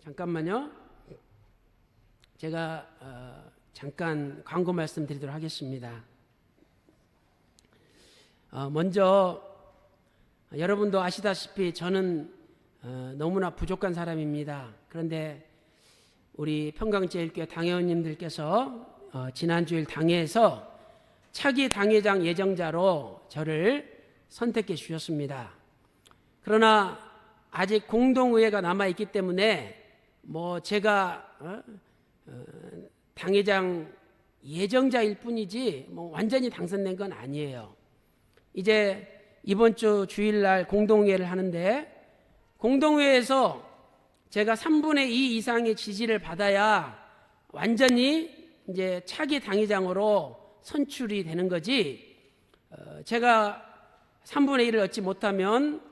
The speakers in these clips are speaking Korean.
잠깐만요. 제가 잠깐 광고 말씀드리도록 하겠습니다. 먼저 여러분도 아시다시피 저는 너무나 부족한 사람입니다. 그런데 우리 평강제일교회 당회원님들께서 지난주일 당회에서 차기 당회장 예정자로 저를 선택해 주셨습니다. 그러나 아직 공동의회가 남아있기 때문에 제가 당회장 예정자일 뿐이지 완전히 당선된 건 아니에요. 이제 이번 주 주일날 공동회의를 하는데, 공동회의에서 제가 3분의 2 이상의 지지를 받아야 완전히 이제 차기 당회장으로 선출이 되는 거지, 제가 3분의 1을 얻지 못하면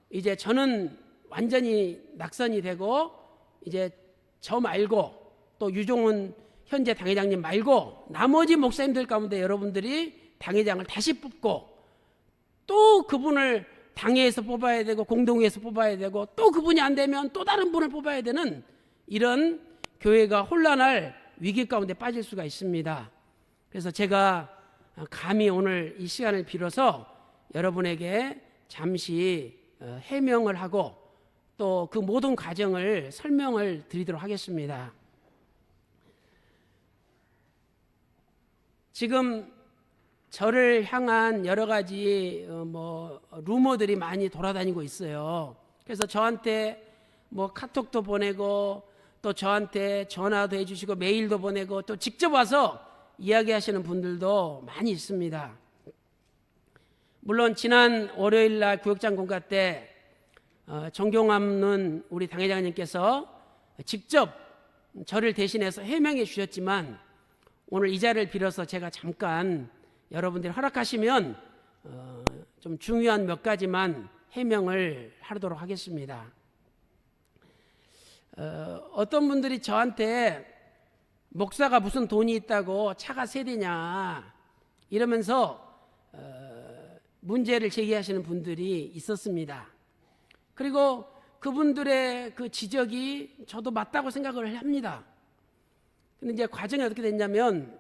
이제 저는 완전히 낙선이 되고, 이제 저 말고 또 유종훈 현재 당회장님 말고 나머지 목사님들 가운데 여러분들이 당회장을 다시 뽑고, 또 그분을 당회에서 뽑아야 되고 공동회에서 뽑아야 되고, 또 그분이 안 되면 또 다른 분을 뽑아야 되는 이런 교회가 혼란할 위기 가운데 빠질 수가 있습니다. 그래서 제가 감히 오늘 이 시간을 빌어서 여러분에게 잠시 해명을 하고 또 그 모든 과정을 설명을 드리도록 하겠습니다. 지금 저를 향한 여러 가지 루머들이 많이 돌아다니고 있어요. 그래서 저한테 카톡도 보내고 또 저한테 전화도 해주시고 메일도 보내고 또 직접 와서 이야기하시는 분들도 많이 있습니다. 물론 지난 월요일 날 구역장 공가 때 정경암는 우리 당회장님께서 직접 저를 대신해서 해명해 주셨지만, 오늘 이 자리를 빌어서 제가 잠깐 여러분들이 허락하시면 좀 중요한 몇 가지만 해명을 하도록 하겠습니다. 어떤 분들이 저한테 목사가 무슨 돈이 있다고 차가 세 대냐 이러면서 문제를 제기하시는 분들이 있었습니다. 그리고 그분들의 그 지적이 저도 맞다고 생각을 합니다. 근데 이제 과정이 어떻게 됐냐면,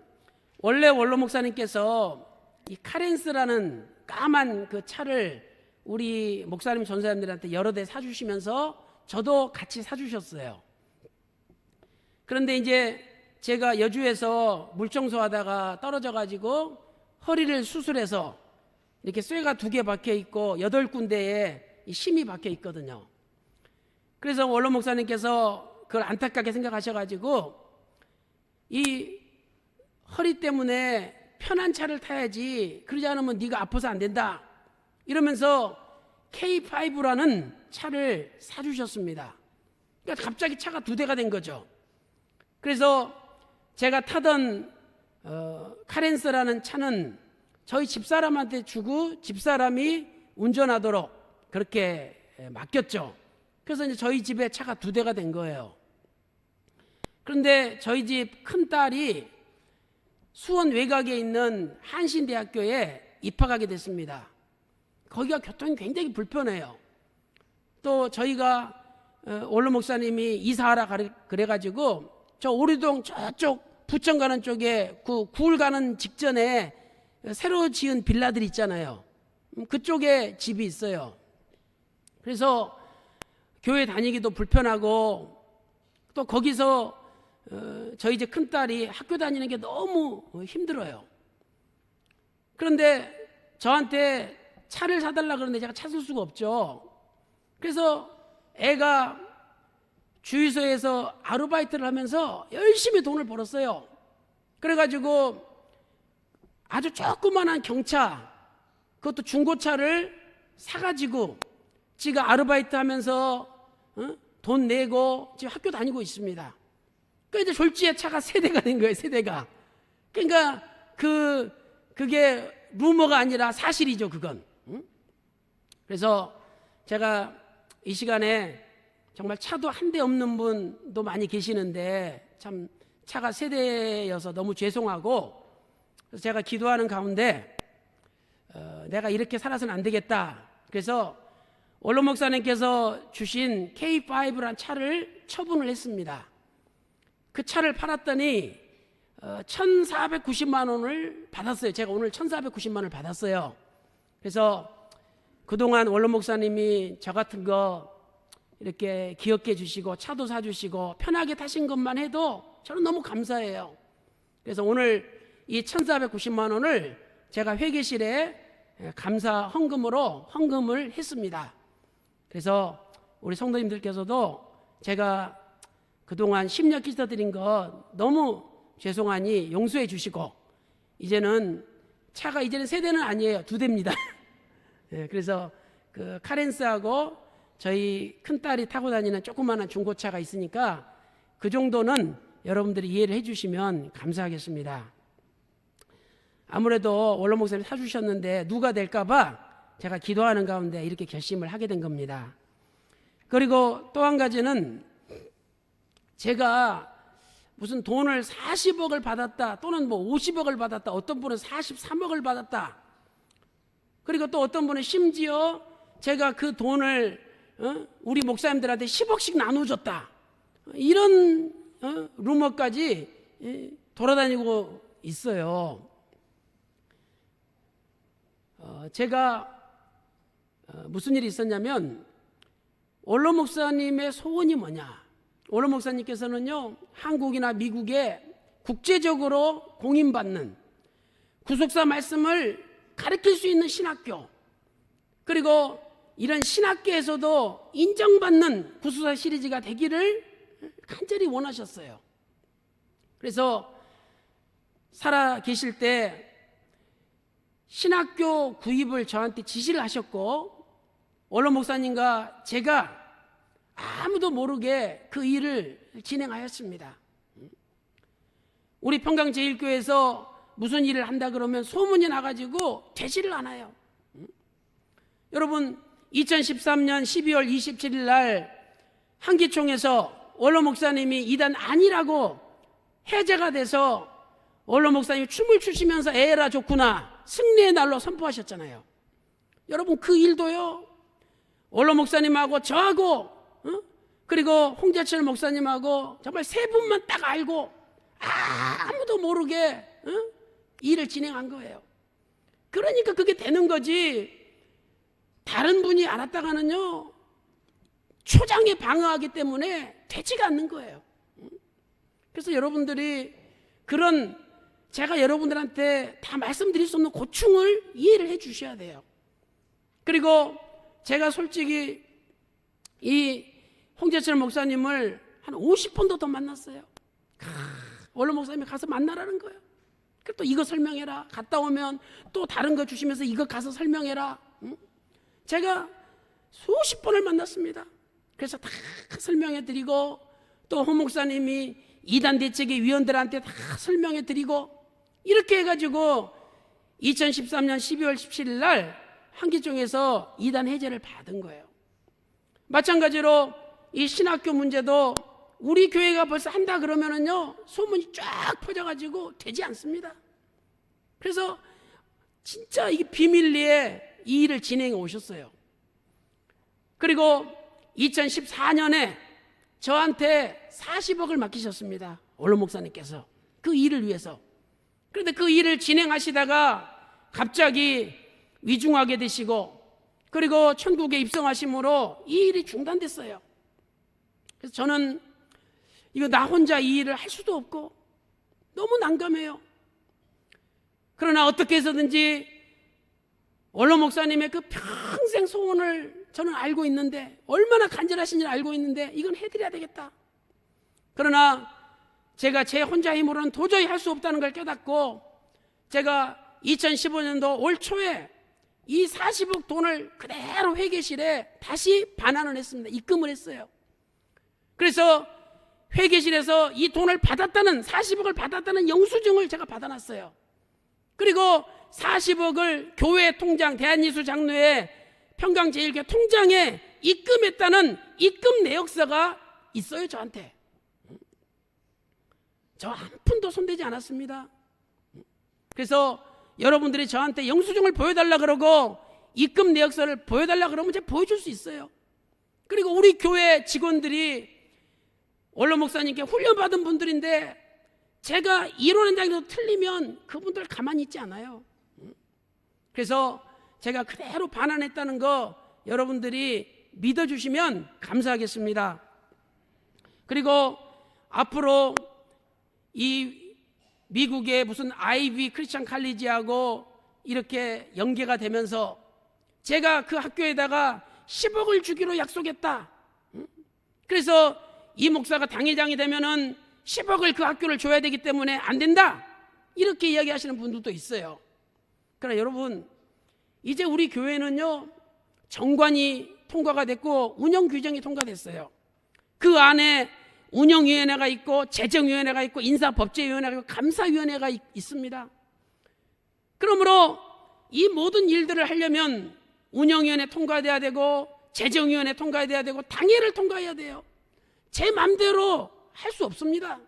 원래 원로 목사님께서 이 카렌스라는 까만 그 차를 우리 목사님 전사님들한테 여러 대 사주시면서 저도 같이 사주셨어요. 그런데 이제 제가 여주에서 물청소하다가 떨어져 가지고 허리를 수술해서 이렇게 쇠가 2개 박혀 있고 8군데에 심이 박혀 있거든요. 그래서 원로 목사님께서 그걸 안타깝게 생각하셔가지고 이 허리 때문에 편한 차를 타야지, 그러지 않으면 네가 아파서 안 된다 이러면서 K5라는 차를 사주셨습니다. 그러니까 갑자기 차가 2대가 된 거죠. 그래서 제가 타던 카렌스라는 차는 저희 집사람한테 주고 집사람이 운전하도록 그렇게 맡겼죠. 그래서 이제 저희 집에 차가 2대가 된 거예요. 그런데 저희 집 큰딸이 수원 외곽에 있는 한신대학교에 입학하게 됐습니다. 거기가 교통이 굉장히 불편해요. 또 저희가 원로 목사님이 이사하라 그래가지고 저 오리동 저쪽 부천 가는 쪽에 그 구울 가는 직전에 새로 지은 빌라들 있잖아요. 그쪽에 집이 있어요. 그래서 교회 다니기도 불편하고, 또 거기서 저희 이제 큰딸이 학교 다니는 게 너무 힘들어요. 그런데 저한테 차를 사달라 그러는데 제가 차 살 수가 없죠. 그래서 애가 주유소에서 아르바이트를 하면서 열심히 돈을 벌었어요. 그래가지고 아주 조그만한 경차, 그것도 중고차를 사가지고 지가 아르바이트 하면서 돈 내고 지금 학교 다니고 있습니다. 그러니까 이제 졸지에 차가 3대가 된 거예요. 3대가. 그러니까 그게 루머가 아니라 사실이죠, 그건. 그래서 제가 이 시간에 정말 차도 한 대 없는 분도 많이 계시는데 참 차가 3대여서 너무 죄송하고, 그래서 제가 기도하는 가운데 내가 이렇게 살아서는 안 되겠다. 그래서 원로 목사님께서 주신 K5란 차를 처분을 했습니다. 그 차를 팔았더니 1,490만 원을 받았어요. 제가 오늘 1,490만 원을 받았어요. 그래서 그동안 원로 목사님이 저 같은 거 이렇게 기억해 주시고 차도 사주시고 편하게 타신 것만 해도 저는 너무 감사해요. 그래서 오늘 이 1,490만 원을 제가 회계실에 감사 헌금을 했습니다. 그래서 우리 성도님들께서도 제가 그동안 심력 기도드린 거 너무 죄송하니 용서해 주시고, 이제는 차가 이제는 3대는 아니에요. 2대입니다. 그래서 그 카렌스하고 저희 큰딸이 타고 다니는 조그마한 중고차가 있으니까 그 정도는 여러분들이 이해를 해 주시면 감사하겠습니다. 아무래도 원로 목사님 사주셨는데 누가 될까 봐 제가 기도하는 가운데 이렇게 결심을 하게 된 겁니다. 그리고 또 한 가지는 제가 무슨 돈을 40억을 받았다, 또는 뭐 50억을 받았다, 어떤 분은 43억을 받았다, 그리고 또 어떤 분은 심지어 제가 그 돈을 우리 목사님들한테 10억씩 나눠줬다, 이런 루머까지 돌아다니고 있어요. 제가 무슨 일이 있었냐면, 원로 목사님의 소원이 뭐냐, 원로 목사님께서는요 한국이나 미국에 국제적으로 공인받는 구속사 말씀을 가르칠 수 있는 신학교, 그리고 이런 신학계에서도 인정받는 구속사 시리즈가 되기를 간절히 원하셨어요. 그래서 살아 계실 때 신학교 구입을 저한테 지시를 하셨고, 원로 목사님과 제가 아무도 모르게 그 일을 진행하였습니다. 우리 평강제일교회에서 무슨 일을 한다 그러면 소문이 나가지고 되지를 않아요. 여러분, 2013년 12월 27일 날 한기총에서 원로 목사님이 이단 아니라고 해제가 돼서 원로 목사님이 춤을 추시면서 에라 좋구나 승리의 날로 선포하셨잖아요. 여러분, 그 일도요 원로 목사님하고 저하고 그리고 홍재철 목사님하고 정말 3분만 딱 알고 아무도 모르게 일을 진행한 거예요. 그러니까 그게 되는 거지, 다른 분이 알았다가는요 초장에 방어하기 때문에 되지가 않는 거예요. 그래서 여러분들이 그런, 제가 여러분들한테 다 말씀드릴 수 없는 고충을 이해를 해 주셔야 돼요. 그리고 제가 솔직히 이 홍재철 목사님을 한 50번도 더 만났어요. 원로 목사님이 가서 만나라는 거예요. 또 이거 설명해라, 갔다 오면 또 다른 거 주시면서 이거 가서 설명해라. 제가 수십 번을 만났습니다. 그래서 다 설명해 드리고, 또 홍 목사님이 이단 대책의 위원들한테 다 설명해 드리고, 이렇게 해가지고 2013년 12월 17일 날 한기총에서 이단 해제를 받은 거예요. 마찬가지로 이 신학교 문제도 우리 교회가 벌써 한다 그러면은요 소문이 쫙 퍼져가지고 되지 않습니다. 그래서 진짜 이게 비밀리에 이 일을 진행해 오셨어요. 그리고 2014년에 저한테 40억을 맡기셨습니다. 원로 목사님께서 그 일을 위해서. 그런데 그 일을 진행하시다가 갑자기 위중하게 되시고, 그리고 천국에 입성하심으로 이 일이 중단됐어요. 그래서 저는 이거 나 혼자 이 일을 할 수도 없고 너무 난감해요. 그러나 어떻게 해서든지 원로 목사님의 그 평생 소원을 저는 알고 있는데, 얼마나 간절하신지 알고 있는데 이건 해드려야 되겠다. 그러나 제가 제 혼자 힘으로는 도저히 할 수 없다는 걸 깨닫고, 제가 2015년도 올 초에 이 40억 돈을 그대로 회계실에 다시 반환을 했습니다. 입금을 했어요. 그래서 회계실에서 이 돈을 받았다는, 40억을 받았다는 영수증을 제가 받아놨어요. 그리고 40억을 교회 통장, 대한예수 장로회 평강제일교회 통장에 입금했다는 입금 내역서가 있어요. 저한테. 저 한 푼도 손대지 않았습니다. 그래서 여러분들이 저한테 영수증을 보여달라 그러고 입금 내역서를 보여달라 그러면 제가 보여줄 수 있어요. 그리고 우리 교회 직원들이 원로 목사님께 훈련받은 분들인데 제가 이론 현장에서 틀리면 그분들 가만히 있지 않아요. 그래서 제가 그대로 반환했다는 거 여러분들이 믿어주시면 감사하겠습니다. 그리고 앞으로 이 미국의 무슨 아이비 크리스천 칼리지하고 이렇게 연계가 되면서 제가 그 학교에다가 10억을 주기로 약속했다. 그래서 이 목사가 당회장이 되면은 10억을 그 학교를 줘야 되기 때문에 안 된다. 이렇게 이야기하시는 분들도 있어요. 그러나 여러분, 이제 우리 교회는요, 정관이 통과가 됐고 운영 규정이 통과됐어요. 그 안에 운영위원회가 있고 재정위원회가 있고 인사법제위원회가 있고 감사위원회가 있습니다. 그러므로 이 모든 일들을 하려면 운영위원회 통과돼야 되고 재정위원회 통과돼야 되고 당회를 통과해야 돼요. 제 맘대로 할 수 없습니다.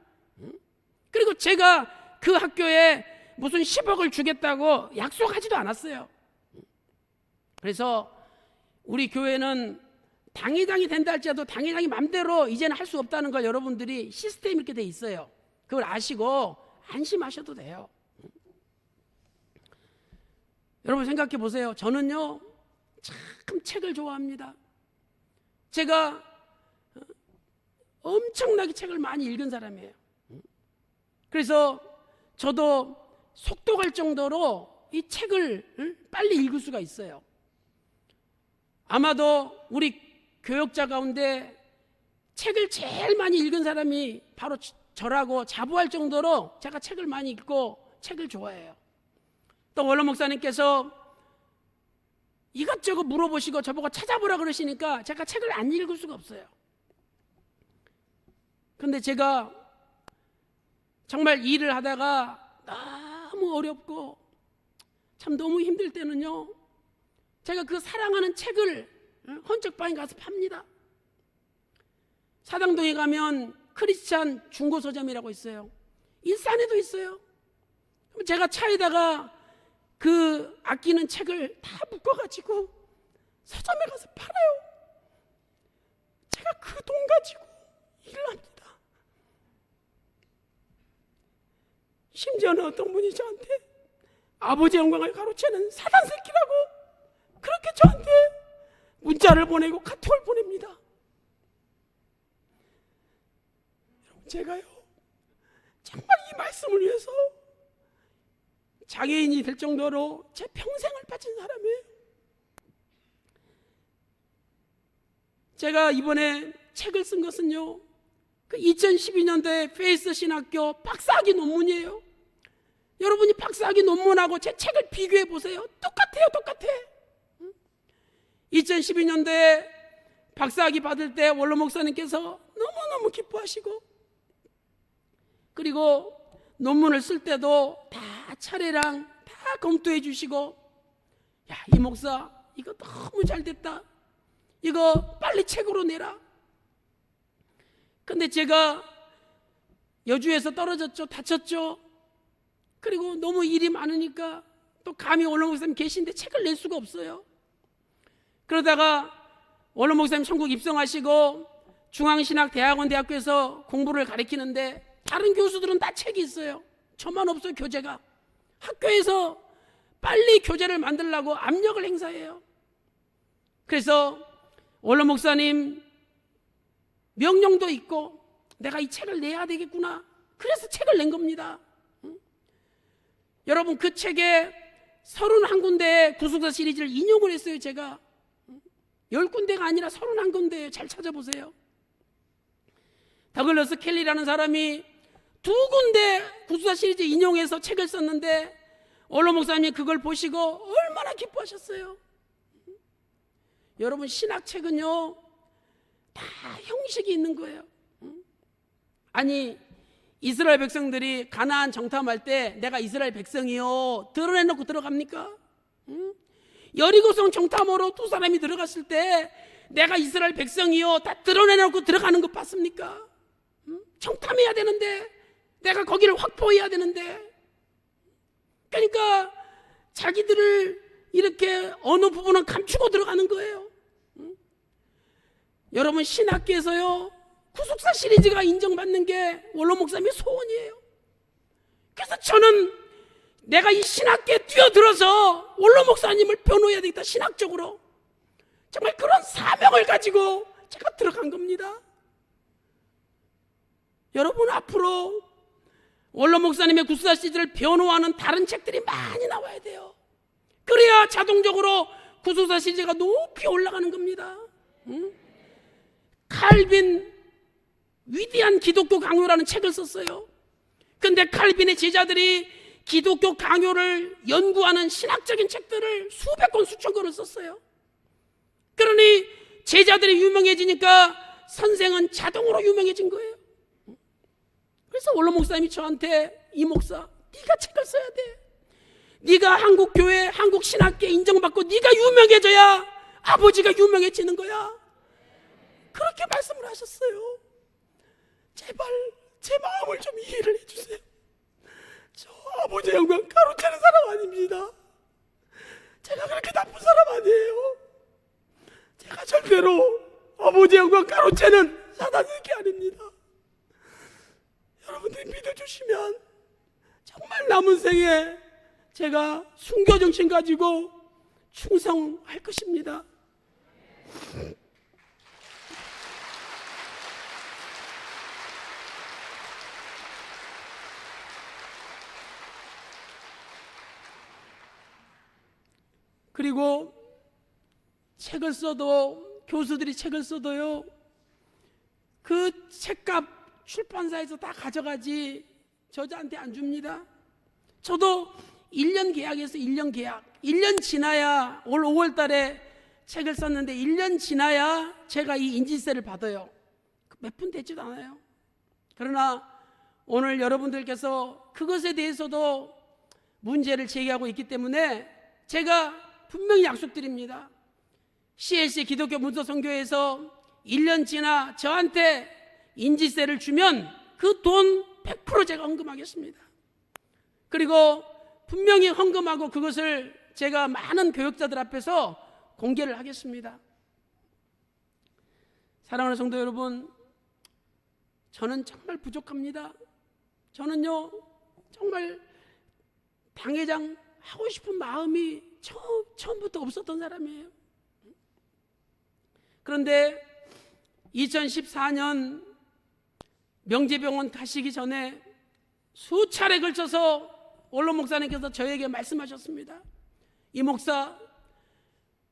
그리고 제가 그 학교에 무슨 10억을 주겠다고 약속하지도 않았어요. 그래서 우리 교회는 당회장이 된다 할지라도 당회장이 맘대로 이제는 할 수 없다는 걸 여러분들이 시스템이 이렇게 돼 있어요. 그걸 아시고 안심하셔도 돼요. 여러분 생각해 보세요. 저는요 참 책을 좋아합니다. 제가 엄청나게 책을 많이 읽은 사람이에요. 그래서 저도 속도 갈 정도로 이 책을 빨리 읽을 수가 있어요. 아마도 우리 교역자 가운데 책을 제일 많이 읽은 사람이 바로 저라고 자부할 정도로 제가 책을 많이 읽고 책을 좋아해요. 또 원로 목사님께서 이것저것 물어보시고 저보고 찾아보라 그러시니까 제가 책을 안 읽을 수가 없어요. 그런데 제가 정말 일을 하다가 너무 어렵고 참 너무 힘들 때는요, 제가 그 사랑하는 책을 헌책방에 가서 팝니다. 사당동에 가면 크리스찬 중고서점이라고 있어요. 일산에도 있어요. 제가 차에다가 그 아끼는 책을 다 묶어가지고 서점에 가서 팔아요. 제가 그 돈 가지고 일을 합니다. 심지어는 어떤 분이 저한테 아버지 영광을 가로채는 사단 새끼라고 그렇게 저한테 문자를 보내고 카톡을 보냅니다. 제가요 정말 이 말씀을 위해서 장애인이 될 정도로 제 평생을 바친 사람이에요. 제가 이번에 책을 쓴 것은요, 그 2012년도에 페이스 신학교 박사학위 논문이에요. 여러분이 박사학위 논문하고 제 책을 비교해 보세요. 똑같아요, 똑같아. 2012년도에 박사학위 받을 때 원로 목사님께서 너무너무 기뻐하시고, 그리고 논문을 쓸 때도 다 차례랑 다 검토해 주시고, 야, 이 목사 이거 너무 잘 됐다, 이거 빨리 책으로 내라. 근데 제가 여주에서 떨어졌죠, 다쳤죠. 그리고 너무 일이 많으니까 또 감히 원로 목사님 계신데 책을 낼 수가 없어요. 그러다가 원로 목사님 천국 입성하시고 중앙신학대학원 대학교에서 공부를 가르치는데 다른 교수들은 다 책이 있어요. 저만 없어요. 교재가. 학교에서 빨리 교재를 만들려고 압력을 행사해요. 그래서 원로 목사님 명령도 있고 내가 이 책을 내야 되겠구나. 그래서 책을 낸 겁니다. 여러분, 그 책에 31군데의 구속사 시리즈를 인용을 했어요. 제가 10군데가 아니라 31군데예요. 잘 찾아보세요. 더글러스 켈리라는 사람이 2군데 구속사 시리즈 인용해서 책을 썼는데 원로 목사님이 그걸 보시고 얼마나 기뻐하셨어요. 여러분, 신학책은요 다 형식이 있는 거예요. 아니, 이스라엘 백성들이 가나안 정탐할 때 내가 이스라엘 백성이요 드러내놓고 들어갑니까? 여리고성 정탐으로 2 사람이 들어갔을 때 내가 이스라엘 백성이요 다 드러내놓고 들어가는 거 봤습니까? 정탐해야 되는데, 내가 거기를 확보해야 되는데, 그러니까 자기들을 이렇게 어느 부분은 감추고 들어가는 거예요. 여러분, 신학계에서요, 구속사 시리즈가 인정받는 게 원로 목사님의 소원이에요. 그래서 저는 내가 이 신학계에 뛰어들어서 원로 목사님을 변호해야 되겠다, 신학적으로. 정말 그런 사명을 가지고 제가 들어간 겁니다. 여러분, 앞으로 원로 목사님의 구속사 시리즈를 변호하는 다른 책들이 많이 나와야 돼요. 그래야 자동적으로 구속사 시리즈가 높이 올라가는 겁니다. 칼빈 위대한 기독교 강요라는 책을 썼어요. 근데 칼빈의 제자들이 기독교 강요를 연구하는 신학적인 책들을 수백 권 수천 권을 썼어요. 그러니 제자들이 유명해지니까 선생은 자동으로 유명해진 거예요. 그래서 원로 목사님이 저한테, 이 목사, 네가 책을 써야 돼. 네가 한국 교회, 한국 신학계 인정받고 네가 유명해져야 아버지가 유명해지는 거야. 그렇게 말씀을 하셨어요. 제발 제 마음을 좀 이해를 해주세요. 저 아버지의 영광 가로채는 사람 아닙니다. 제가 그렇게 나쁜 사람 아니에요. 제가 절대로 아버지의 영광 가로채는 사단의 아닙니다. 여러분들이 믿어주시면 정말 남은 생에 제가 순교정신 가지고 충성할 것입니다. 그리고 책을 써도, 교수들이 책을 써도요, 그 책값 출판사에서 다 가져가지 저자한테 안 줍니다. 저도 1년 계약에서 1년 계약, 1년 지나야, 올 5월 달에 책을 썼는데 1년 지나야 제가 이 인지세를 받아요. 몇 푼 되지도 않아요. 그러나 오늘 여러분들께서 그것에 대해서도 문제를 제기하고 있기 때문에 제가 분명히 약속드립니다. CLC 기독교 문서선교회에서 1년 지나 저한테 인지세를 주면 그 돈 100% 제가 헌금하겠습니다. 그리고 분명히 헌금하고 그것을 제가 많은 교역자들 앞에서 공개를 하겠습니다. 사랑하는 성도 여러분, 저는 정말 부족합니다. 저는요, 정말 당회장 하고 싶은 마음이 처음부터 없었던 사람이에요. 그런데 2014년 명재병원 가시기 전에 수차례 걸쳐서 원로 목사님께서 저에게 말씀하셨습니다. 이 목사,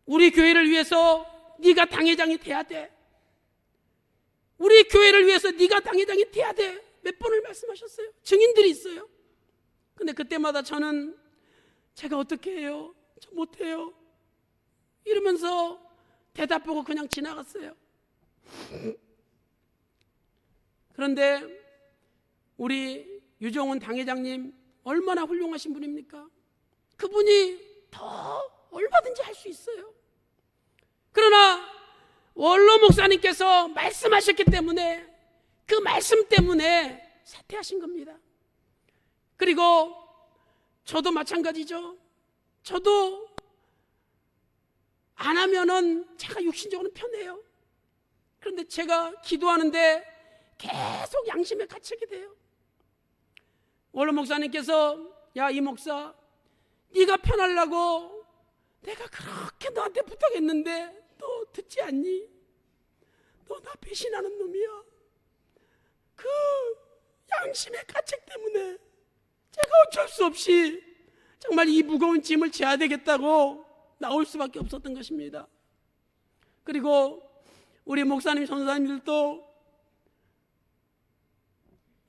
우리 교회를 위해서 네가 당회장이 돼야 돼. 우리 교회를 위해서 네가 당회장이 돼야 돼. 몇 번을 말씀하셨어요. 증인들이 있어요. 근데 그때마다 저는 제가 어떻게 해요? 저 못해요. 이러면서 대답하고 그냥 지나갔어요. 그런데 우리 유정훈 당회장님 얼마나 훌륭하신 분입니까? 그분이 더 얼마든지 할 수 있어요. 그러나 원로 목사님께서 말씀하셨기 때문에, 그 말씀 때문에 사퇴하신 겁니다. 그리고 저도 마찬가지죠. 저도 안 하면은 제가 육신적으로 편해요. 그런데 제가 기도하는데 계속 양심에 갇히게 돼요. 원로 목사님께서, 야, 이 목사, 네가 편하려고 내가 그렇게 너한테 부탁했는데 너 듣지 않니? 너 나 배신하는 놈이야. 그 양심의 가책 때문에 제가 어쩔 수 없이 정말 이 무거운 짐을 져야 되겠다고 나올 수밖에 없었던 것입니다. 그리고 우리 목사님, 전사님들도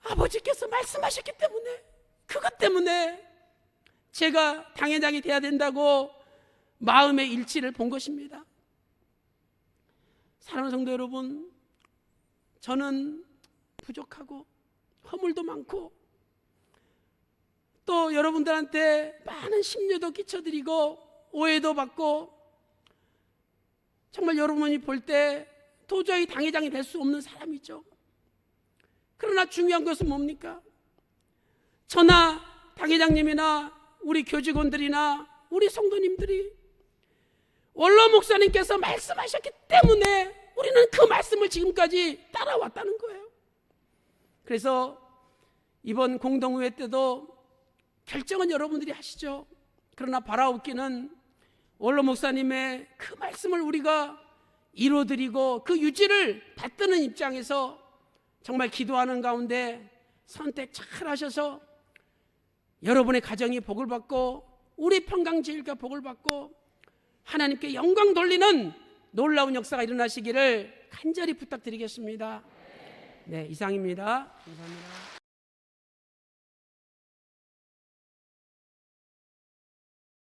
아버지께서 말씀하셨기 때문에, 그것 때문에 제가 당회장이 돼야 된다고 마음의 일치를 본 것입니다. 사랑하는 성도 여러분, 저는 부족하고 허물도 많고 또 여러분들한테 많은 심려도 끼쳐드리고 오해도 받고, 정말 여러분이 볼 때 도저히 당회장이 될 수 없는 사람이죠. 그러나 중요한 것은 뭡니까? 저나 당회장님이나 우리 교직원들이나 우리 성도님들이 원로 목사님께서 말씀하셨기 때문에 우리는 그 말씀을 지금까지 따라왔다는 거예요. 그래서 이번 공동회의 때도 결정은 여러분들이 하시죠. 그러나 바라옵기는 원로 목사님의 그 말씀을 우리가 이루어드리고 그 유지를 받드는 입장에서 정말 기도하는 가운데 선택 잘 하셔서 여러분의 가정이 복을 받고 우리 평강제일가 복을 받고 하나님께 영광 돌리는 놀라운 역사가 일어나시기를 간절히 부탁드리겠습니다. 네, 이상입니다. 감사합니다.